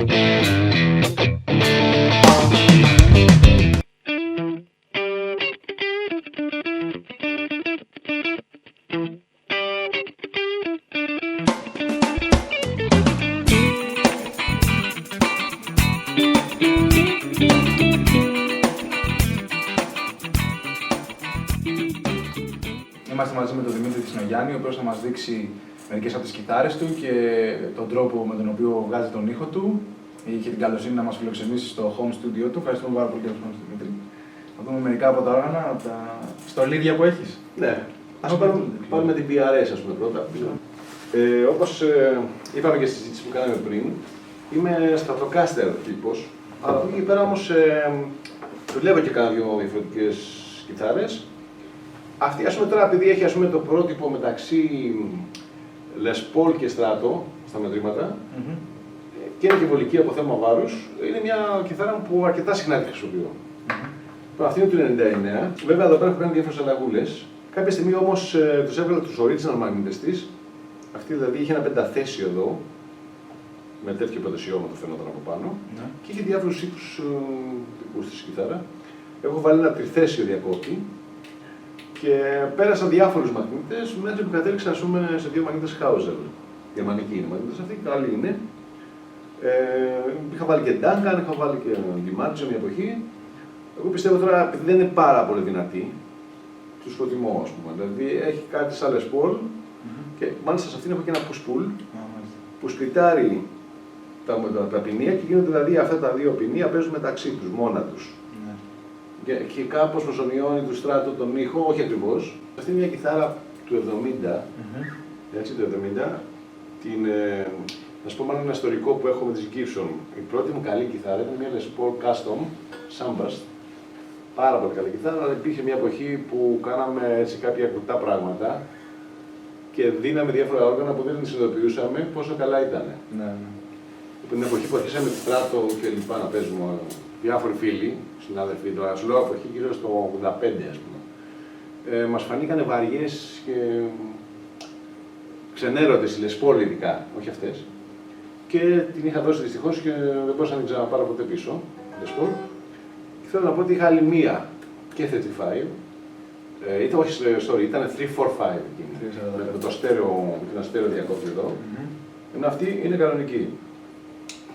Είμαστε μαζί με τον Δημήτρη Τισνογιάννη, ο οποίος θα μας δείξει μερικές από τις κιθάρες του και τον τρόπο με τον οποίο βγάζει τον ήχο του. Είχε την καλοσύνη να μας φιλοξενήσει στο home studio του. Ευχαριστούμε πάρα πολύ για αυτό, Δημήτρη. Θα δούμε μερικά από τα όργανα, από τα στολίδια που έχεις. Ναι. Ας πάρουμε την PRS, ας πούμε, πρώτα. Όπως είπαμε και στη συζήτηση που κάναμε πριν, είμαι Stratocaster τύπος. Από εκεί πέρα όμως δουλεύω και κάνα δύο διαφορετικές κιθάρες. Αυτή, ας πούμε, τώρα, επειδή έχει, ας πούμε, το πρότυπο μεταξύ Les Paul και Strato στα μετρήματα και είναι και βολική από θέμα βάρους, είναι μια κιθάρα που αρκετά συχνά τη χρησιμοποιώ. Αυτή είναι του 99. Βέβαια, εδώ πέρα έχω κάνει διάφορες αλλαγούλες. Κάποια στιγμή όμως τους έβγαλα τους original μαγνήτες της. Αυτή δηλαδή είχε ένα πενταθέσιο εδώ, με τέτοιο πεντασιώματο φαίνονταν από πάνω, και είχε διάφορους ήχους τυπούς στη κιθάρα. Έχω βάλει ένα τριθέσιο διακόπτη. Και πέρασα διάφορους μαγνήτες μέχρι που κατέληξα, ας πούμε, σε δύο μαγνήτες Hauser. Γερμανικοί είναι οι μαγνήτες αυτοί, καλοί είναι. Είχα βάλει και Duncan, είχα βάλει και DiMaggio μια εποχή. Εγώ πιστεύω τώρα, επειδή δεν είναι πάρα πολύ δυνατή, τους προτιμώ, ας πούμε. Δηλαδή έχει κάτι σαν Les Paul και μάλιστα σε αυτήν έχω και ένα push-pull που σπιτάρει τα ποινία και γίνονται δηλαδή αυτά τα δύο ποινία παίζουν μεταξύ τους, μόνα τους. Και κάπως προσωνυώνει του Strato τον ήχο, όχι ακριβώς. Αυτή είναι μια κιθάρα του 70, έτσι, του 70. Να σου πω μάλλον ένα ιστορικό που έχω με τις Gibson. Η πρώτη μου καλή κιθάρα ήταν μια Les Paul Custom Sunburst. Πάρα πολύ καλή κιθάρα, αλλά υπήρχε μια εποχή που κάναμε έτσι κάποια κουτά πράγματα και δίναμε διάφορα όργανα που δεν συνειδητοποιούσαμε πόσο καλά ήταν. Την εποχή που αρχίσαμε τη Strato και λοιπά να παίζουμε διάφοροι φίλοι, συνάδελφοι, τώρα σου λέω από εκεί γύρω στο 85, ας πούμε. Μας φανήκανε βαριές και ξενέρωτες, οι Les Paul ειδικά, όχι αυτές. Και την είχα δώσει δυστυχώς και δεν μπορούσα να την ξαναπάρω ποτέ πίσω, Les Paul. Και θέλω να πω ότι είχα άλλη μία και 35. Ήταν 345 εκείνη, με το στέρεο διακόπτη εδώ. Ενώ αυτή είναι κανονική.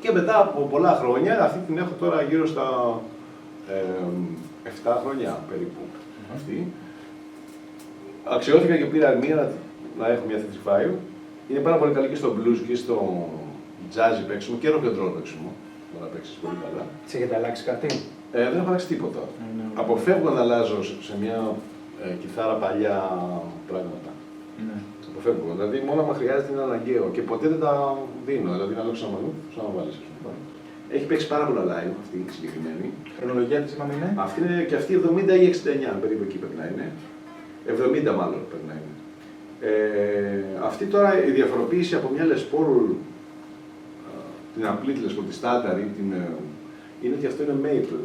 Και μετά από πολλά χρόνια, αυτή την έχω τώρα γύρω στα 7 χρόνια περίπου. Αυτή. Αξιώθηκα και πήρα μία να έχω μια 35. Είναι πάρα πολύ καλή και στο blues και στο jazz παίξιμο και rock and roll παίξιμο. Μπορεί να παίξεις πολύ καλά. Σε έχετε αλλάξει κάτι? Δεν έχω αλλάξει τίποτα. Αποφεύγω να αλλάζω σε μια κιθάρα παλιά πράγματα. Αποφεύγω. Δηλαδή, μόνο αν χρειάζεται είναι αναγκαίο και ποτέ δεν τα δίνω. Δηλαδή, να αλλάξω ένα μαγνήτη, θα να βάλεις. Έχει παίξει πάρα πολλά live αυτή η συγκεκριμένη. Χρονολογία της είπαμε είναι? Αυτή είναι και αυτή 70 ή 69, περίπου εκεί πρέπει να είναι. 70 μάλλον πρέπει να είναι. Αυτή τώρα η διαφοροποίηση από μια Les Paul, την απλή Les Paul, τη στάνταρ, είναι ότι αυτό είναι maple.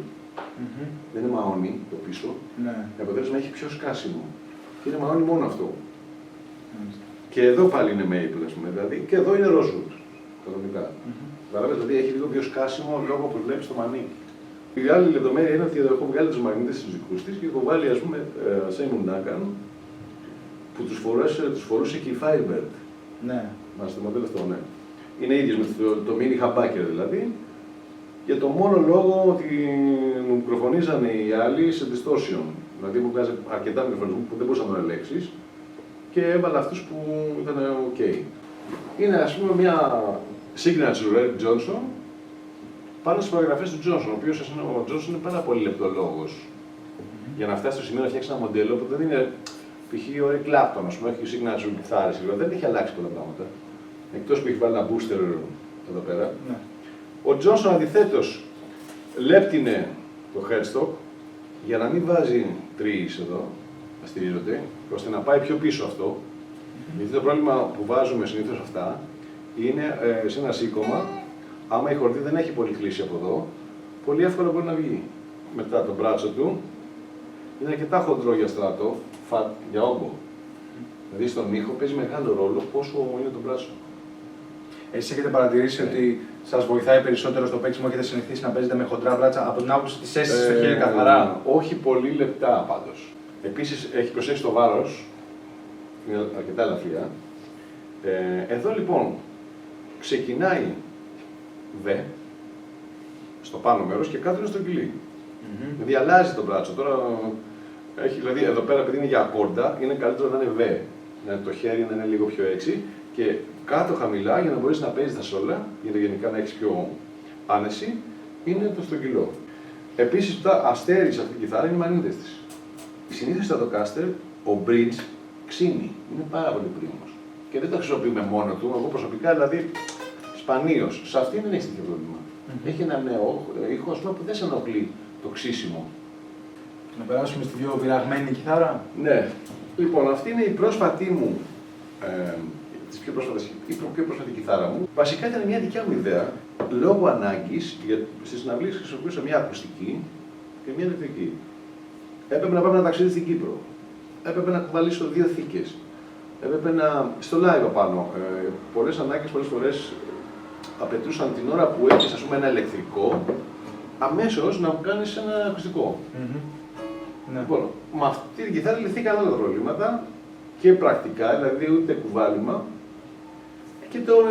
Δεν είναι μαόνι το πίσω. Το αποτέλεσμα έχει πιο σκάσιμο. Και είναι μαόνι μόνο αυτό. Και εδώ πάλι είναι maple, ας πούμε, δηλαδή, και εδώ είναι rosewood, κανονικά. Δηλαδή έχει λίγο πιο σκάσιμο λόγω που βλέπει το μανίκι. Η άλλη λεπτομέρεια είναι ότι εδώ έχω βγάλει τους μαγνήτες στους δικούς της και έχω βάλει, ας πούμε, Simon Duncan, που τους φορούσε και η Firebird. Ναι. Μάλιστα, το μοντέλο αυτό, ναι. Είναι ίδιος με το mini humbucker δηλαδή. Για το μόνο λόγο ότι μου μικροφωνίζανε οι άλλοι σε distortion. Δηλαδή μου βγάζει αρκετά μικροφωνισμό που δεν μπορούσα να το ελέγξεις και έβαλα αυτούς που ήταν ok. Είναι, ας πούμε, μια signature Eric Johnson πάνω στις προεγραφές του Johnson, ο οποίος ο Johnson είναι πάρα πολύ λεπτολόγος. Για να φτάσει στο σημείο να φτιάξει ένα μοντέλο που δεν είναι π.χ. ο Eric Clapton, ας πούμε, έχει signature κιθάρες, δεν έχει αλλάξει πολλά πράγματα. Εκτός που έχει βάλει ένα booster εδώ πέρα. Ναι. Ο Johnson αντιθέτως λέπτινε το headstock για να μην βάζει τρεις εδώ, να στηρίζονται, ώστε να πάει πιο πίσω αυτό. Γιατί το πρόβλημα που βάζουμε συνήθως αυτά είναι σε ένα σήκωμα, άμα η χορδή δεν έχει πολύ κλίση από εδώ, πολύ εύκολα μπορεί να βγει. Μετά το μπράτσο του είναι αρκετά χοντρό για στράτο, για όγκο. Δηλαδή στον ήχο παίζει μεγάλο ρόλο πόσο είναι το μπράτσο. Εσείς έχετε παρατηρήσει ότι σας βοηθάει περισσότερο στο παίξιμο, έχετε συνηθίσει να παίζετε με χοντρά μπράτσα από την άποψη της αίσθησης στο χέρι καθαρά? Όχι πολύ λεπτά πάντως. Επίσης έχει προσέξει το βάρος, είναι αρκετά ελαφριά. Εδώ λοιπόν ξεκινάει Β στο πάνω μέρος και κάτω είναι στο κιλί. Δηλαδή αλλάζει το μπράτσο. Τώρα έχει, δηλαδή εδώ πέρα επειδή είναι για ακόρντα, είναι καλύτερο να είναι Β. Το χέρι να είναι λίγο πιο έτσι και κάτω χαμηλά για να μπορείς να παίζεις τα σόλα, για να γενικά να έχεις πιο άνεση, είναι το στρογγυλό. Επίσης, το αστέρι σε αυτή τη κιθάρα είναι η μαγνήτες της. Συνήθως στα Stratocaster ο bridge ξύνει, είναι πάρα πολύ πρίμος. Και δεν το χρησιμοποιούμε μόνο του, εγώ προσωπικά δηλαδή σπανίως. Σε αυτή δεν έχει τέτοιο πρόβλημα. Έχει ένα νέο ήχο που δεν σε ενοχλεί το ξύσιμο. Να περάσουμε στη πιο πειραγμένη κιθάρα. Ναι. Λοιπόν, αυτή είναι η πρόσφατη μου, η πιο πρόσφατη κιθάρα μου. Βασικά ήταν μια δικιά μου ιδέα, λόγω ανάγκης, στις συναυλίες χρησιμοποιούσα μια ακουστική και μια ηλεκτρική. Έπρεπε να πάμε ένα ταξίδι στην Κύπρο. Έπρεπε να κουβαλήσω 2 θήκες. Έπρεπε να. Στο live απάνω. Πολλές ανάγκες, πολλές φορές απαιτούσαν την ώρα που έχεις, ας πούμε, ένα ηλεκτρικό, αμέσως να κάνεις ένα ακουστικό. Ναι. Λοιπόν, με αυτή την κιθάρα λυθήκαν όλα τα προβλήματα και πρακτικά, δηλαδή ούτε κουβάλιμα. Και τον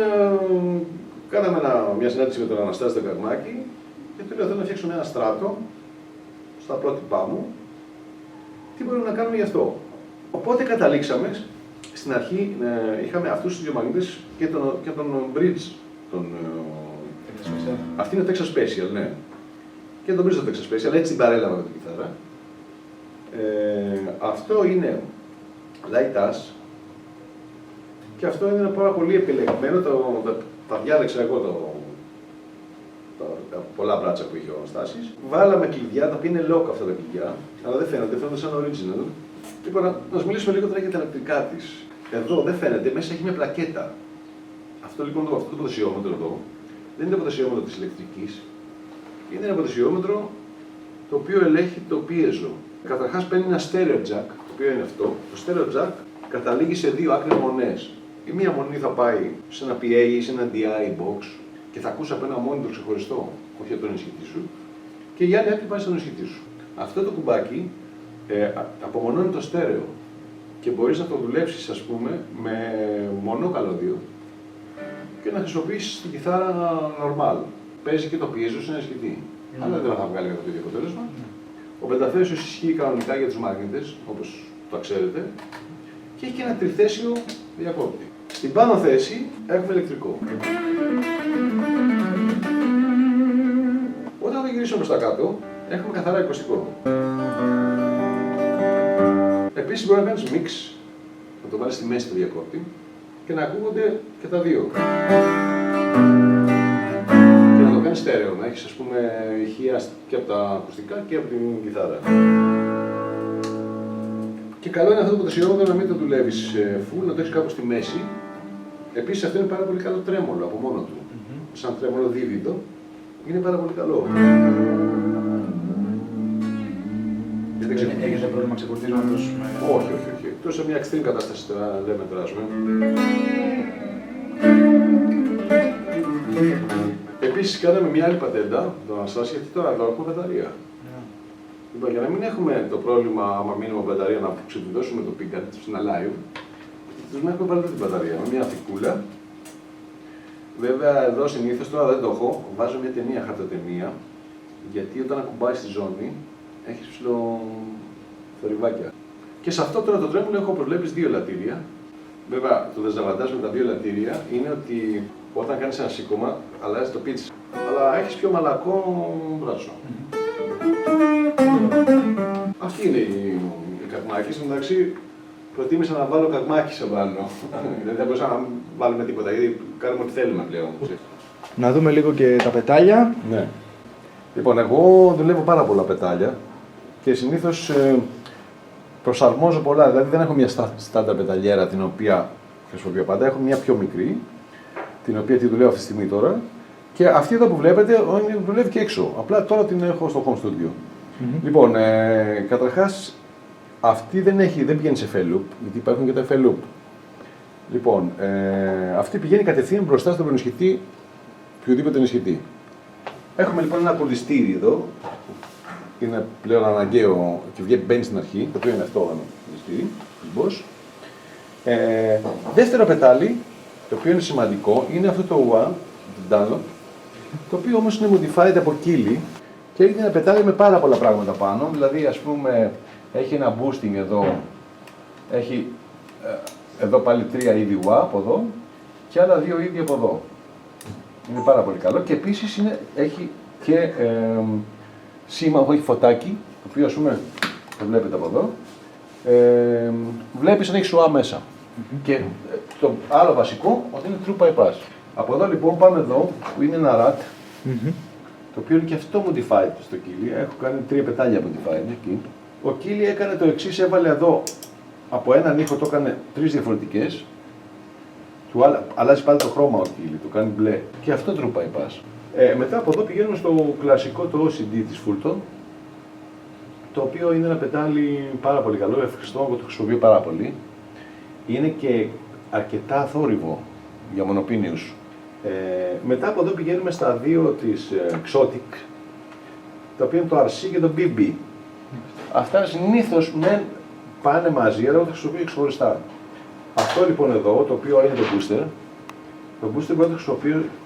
κάναμε μια συνάντηση με τον Αναστάση τον Καγμάκη και του λέω: θέλω να φτιάξουμε ένα στράτο στα πρότυπά μου. Τι μπορούμε να κάνουμε γι' αυτό? Οπότε καταλήξαμε, στην αρχή είχαμε αυτούς τους δύο μαγνήτες και τον bridge. Αυτή είναι το Texas Special, ναι. Και τον bridge το Texas Special, έτσι την παρέλαβα με την κιθάρα. Αυτό είναι Light Ash και αυτό είναι πάρα πολύ επιλεγμένο, τα διάλεξα εγώ τα πολλά μπράτσα που είχε ο Αναστάσης. Βάλαμε κλειδιά, τα οποία είναι lock αυτά τα κλειδιά, αλλά δεν φαίνονται σαν original. Λοιπόν, να σας μιλήσουμε λίγο τώρα για τα ηλεκτρικά της. Εδώ δεν φαίνεται, μέσα έχει μια πλακέτα. Αυτό λοιπόν αυτό το ποτασιόμετρο εδώ δεν είναι το ποτασιόμετρο της ηλεκτρικής. Είναι ένα ποτασιόμετρο το οποίο ελέγχει το πίεζο. Καταρχάς παίρνει ένα stereo jack, το οποίο είναι αυτό. Το stereo jack καταλήγει σε 2 άκρες μονές. Η μία μονή θα πάει σε ένα PA ή σε ένα DI box και θα ακούσει από ένα monitor ξεχωριστό, όχι από τον ενισχυτή σου, και η άλλη άκρη πάει στον ενισχυτή σου. Αυτό το κουμπάκι απομονώνει το στέρεο και μπορείς να το δουλέψεις, ας πούμε, με μονό καλώδιο και να χρησιμοποιήσεις την κιθάρα normal. Παίζει και το πίεζο σε ένα ενισχυτή, αλλά δεν θα βγάλει το ίδιο αποτέλεσμα. Ο πενταθέσιος ισχύει κανονικά για τους μαγνήτες, όπως το ξέρετε, και έχει και ένα τριθέσιο διακόπτη. Στην πάνω θέση έχουμε ηλεκτρικό. Όταν το γυρίσουμε προς τα κάτω, έχουμε καθαρά ακουστικό. Επίσης μπορεί να κάνεις mix, να το βάλεις στη μέση του διακόπτη και να ακούγονται και τα δύο. Και να το κάνεις στέρεο, να έχεις, ας πούμε, ηχεία και από τα ακουστικά και από την κιθάρα. Και καλό είναι αυτό το ποτασιόμετρο να μην το δουλεύεις full, να το έχεις κάπου στη μέση. Επίσης αυτό είναι πάρα πολύ καλό τρέμολο από μόνο του. Σαν τρέμολο δίβητο, είναι πάρα πολύ καλό. Έχετε πρόβλημα ξεκουρδίσματος? Όχι. Εκτός σε μια extreme κατάσταση λέμε τώρα, ας πούμε. Επίσης κάναμε μια άλλη πατέντα, τον Αναστάση, γιατί τώρα εδώ έχουμε μπαταρία. Λοιπόν, για να μην έχουμε το πρόβλημα, άμα μείνουμε με μπαταρία, να ξεκουρδώσουμε το pickup σε ένα live, να έχουμε βάλει την μπαταρία με μια θικούλα. Βέβαια, εδώ συνήθως τώρα δεν το έχω, βάζω μια ταινία, χαρτοτενία, γιατί όταν ακουμπάει στη ζώνη, έχεις ψηλό θορυβάκια. Και σε αυτό τώρα το τρέμολο έχω προβλέψει 2 λατήρια. Βέβαια, το δεζαβαντάζ με τα 2 λατήρια είναι ότι όταν κάνεις ένα σήκωμα, αλλάζει το pitch, αλλά έχεις πιο μαλακό μπράτσο. Αυτή είναι η Καγμάκης. Εντάξει, προτίμησα να βάλω Καγμάκη σε πάνω. Δεν μπορούσα να βάλουμε τίποτα, γιατί κάνουμε ό,τι θέλουμε πλέον. Να δούμε λίγο και τα πετάλια. Ναι. Λοιπόν, εγώ δουλεύω πάρα πολλά πετάλια και συνήθως προσαρμόζω πολλά. Δηλαδή δεν έχω μια στάνταρ πεταλιέρα την οποία χρησιμοποιώ πάντα. Έχω μια πιο μικρή, την οποία τη δουλεύω αυτή τη στιγμή τώρα. Και αυτή εδώ που βλέπετε δουλεύει και έξω. Απλά τώρα την έχω στο home studio. Λοιπόν, καταρχάς αυτή δεν πηγαίνει σε FL-loop, γιατί υπάρχουν και τα FL-loop. Λοιπόν, αυτή πηγαίνει κατευθείαν μπροστά στον προνισχυτή οποιοδήποτε ενισχυτή. Έχουμε λοιπόν ένα κουρδιστήρι εδώ, είναι πλέον αναγκαίο και μπαίνει στην αρχή, το οποίο είναι αυτό το κουρδιστήρι, της Bosch. Δεύτερο πετάλι, το οποίο είναι σημαντικό, είναι αυτό το UA, το Dunlop, το οποίο όμως είναι modified από κύλι και έχει ένα πετάλι με πάρα πολλά πράγματα πάνω, δηλαδή ας πούμε έχει ένα boosting εδώ, έχει εδώ πάλι 3 είδη UA από εδώ και άλλα 2 είδη από εδώ. Είναι πάρα πολύ καλό και επίσης έχει και σήμα, έχει φωτάκι, το οποίο ας πούμε το βλέπετε από εδώ, βλέπεις αν έχει UA μέσα. Και το άλλο βασικό, ότι είναι true bypass. Από εδώ λοιπόν πάμε εδώ, που είναι ένα rat, το οποίο είναι και αυτό modified στο κύλι. Έχω κάνει 3 πετάλια modified εκεί. Ο κύλι έκανε το εξής, έβαλε εδώ από έναν ήχο, το έκανε 3 διαφορετικές. Του αλλάζει πάλι το χρώμα ο κύλι, το κάνει μπλε. Και αυτό true bypass. Μετά από εδώ πηγαίνουμε στο κλασικό το OCD της Fulton, το οποίο είναι ένα πετάλι πάρα πολύ καλό, ευχαριστώ, εγώ το χρησιμοποιώ πάρα πολύ. Είναι και αρκετά θόρυβο για μονοπίνιους. Μετά από εδώ πηγαίνουμε στα 2 της Exotic, τα οποία είναι το RC και το BB. Αυτά συνήθως πάνε μαζί, αλλά εγώ τα χρησιμοποιώ ξεχωριστά. Αυτό λοιπόν εδώ, το οποίο είναι το booster, το booster μπορώ να το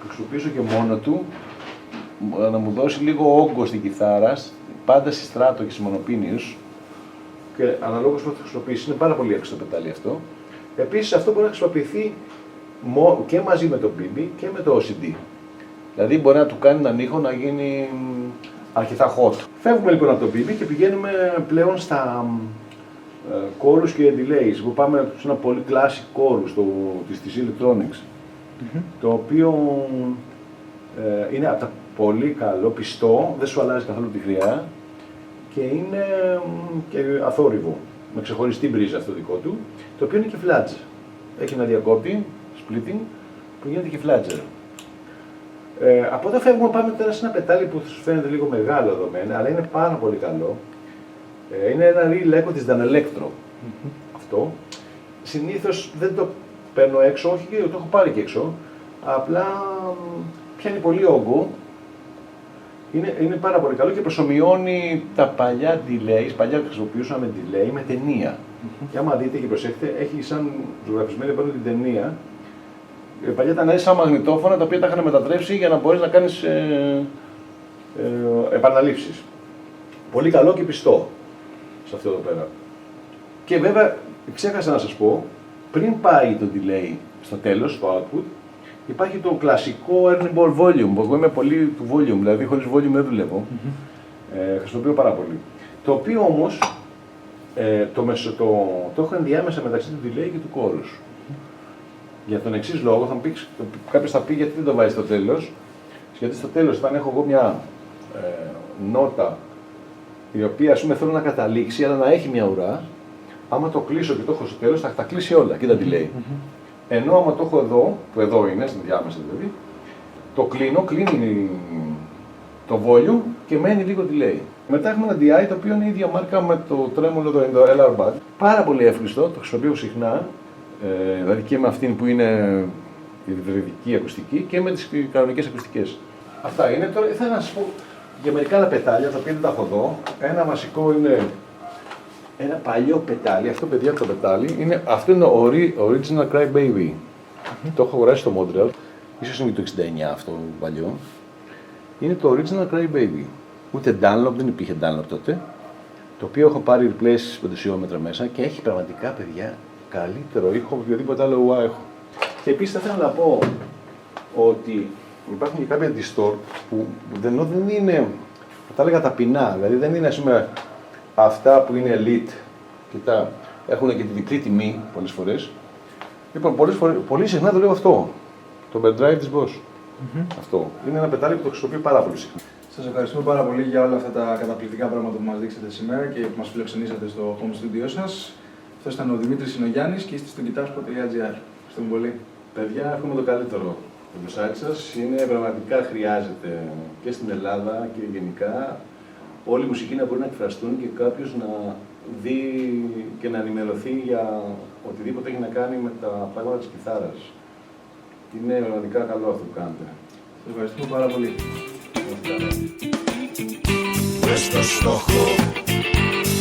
χρησιμοποιήσω και μόνο του, να μου δώσει λίγο όγκο στην κιθάρα, πάντα στη στράτο και στις μονοπίνιους, και αναλόγως που θα το χρησιμοποιήσει, είναι πάρα πολύ έξω το πετάλι αυτό. Επίσης αυτό μπορεί να χρησιμοποιηθεί και μαζί με το BB και με το OCD. Δηλαδή μπορεί να του κάνει έναν ήχο να γίνει αρκετά hot. Φεύγουμε λοιπόν από το BB και πηγαίνουμε πλέον στα chorus και delays, που πάμε σε ένα πολύ classic chorus της Electronics, το οποίο είναι από τα πολύ καλό, πιστό, δεν σου αλλάζει καθόλου τη χρειά και είναι και αθόρυβο, με ξεχωριστή μπρίζα αυτό δικό του, το οποίο είναι και flanger. Έχει ένα διακόπτη, splitting, που γίνεται και flanger. Από εδώ φεύγουμε, πάμε τώρα σε ένα πετάλι που σου φαίνεται λίγο μεγάλο εδώ μένα, αλλά είναι πάρα πολύ καλό. Είναι ένα real echo της Danelectro. Αυτό. Συνήθως δεν το παίρνω έξω, όχι και το έχω πάρει και έξω, απλά πιάνει πολύ όγκο. Είναι πάρα πολύ καλό και προσομοιώνει τα παλιά delays, παλιά που χρησιμοποιούσαμε delay με ταινία. Και άμα δείτε και προσέχετε, έχει σαν ζωγραφισμένη πάνω την ταινία. Παλιά ήταν σαν μαγνητόφωνα τα οποία τα είχαν μετατρέψει για να μπορείς να κάνεις επαναλήψεις. Πολύ καλό και πιστό σε αυτό εδώ πέρα. Και βέβαια, ξέχασα να σας πω, πριν πάει το delay στο τέλος, το output, υπάρχει το κλασικό Ernie volume, που εγώ είμαι πολύ του volume, δηλαδή χωρίς volume δεν δουλεύω. Χρησιμοποιώ πάρα πολύ. Το οποίο όμως το έχω ενδιάμεσα μεταξύ του delay και του chorus. Για τον εξής λόγο, κάποιος θα πει γιατί δεν το βάζει στο τέλος. Γιατί στο τέλος, όταν έχω εγώ μια νότα η οποία ας πούμε θέλω να καταλήξει, αλλά να έχει μια ουρά, άμα το κλείσω και το έχω στο τέλος, θα τα κλείσει όλα και τα delay. Ενώ άμα το έχω εδώ, που εδώ είναι, στην διάμεσα δηλαδή, το κλείνει το volume και μένει λίγο delay. Μετά έχουμε ένα DI το οποίο είναι η ίδια μάρκα με το τρέμολο το LR Bud. Πάρα πολύ εύχριστο, το χρησιμοποιώ συχνά, δηλαδή και με αυτήν που είναι η υβριδική ακουστική και με τις κανονικές ακουστικές. Αυτά είναι. Τώρα ήθελα να σας πω για μερικά άλλα πετάλια, τα οποία δεν τα έχω εδώ. Ένα βασικό είναι ένα παλιό πετάλι, αυτό παιδιά το πετάλι, αυτό είναι το Original Cry Baby. Το έχω αγοράσει στο Montreal, ίσως είναι το 69 αυτό το παλιό. Είναι το Original Cry Baby. Ούτε Dunlop, δεν υπήρχε Dunlop τότε. Το οποίο έχω πάρει replace πεντοσιόμετρα μέσα και έχει πραγματικά παιδιά καλύτερο ήχο από οποιοδήποτε άλλο UA έχω. Και επίσης θα ήθελα να πω ότι υπάρχουν και κάποια distort που δεν είναι, θα τα έλεγα ταπεινά, δηλαδή δεν είναι ας πούμε αυτά που είναι elite και έχουν και τη διπλή τιμή πολλές φορές. Λοιπόν, πολύ συχνά δουλεύω αυτό, το overdrive της Bosch. Αυτό. Είναι ένα πετάλι που το χρησιμοποιώ πάρα πολύ συχνά. Σας ευχαριστούμε πάρα πολύ για όλα αυτά τα καταπληκτικά πράγματα που μας δείξατε σήμερα και που μας φιλοξενήσατε στο home studio σας. Αυτό ήταν ο Δημήτρης Συνογιάννης και είστε στο guitarspo.gr. Ευχαριστούμε πολύ. Παιδιά, εύχομαι το καλύτερο για το site σας. Είναι πραγματικά χρειάζεται και στην Ελλάδα και γενικά όλη η μουσική να μπορεί να εκφραστούν και κάποιος να δει και να ενημερωθεί για οτιδήποτε έχει να κάνει με τα πράγματα της κιθάρας. Είναι πραγματικά καλό αυτό που κάνετε. Ευχαριστούμε πάρα πολύ. Μες στο στόχο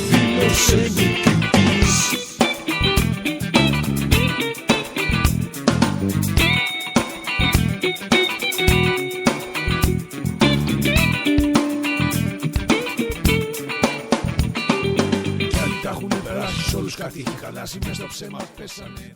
δήλωσε νικητής. Κι άλλοι τα έχουνε περάσει, σ' όλους κάτι έχει χαλάσει, μες στο ψέμα πέσανε.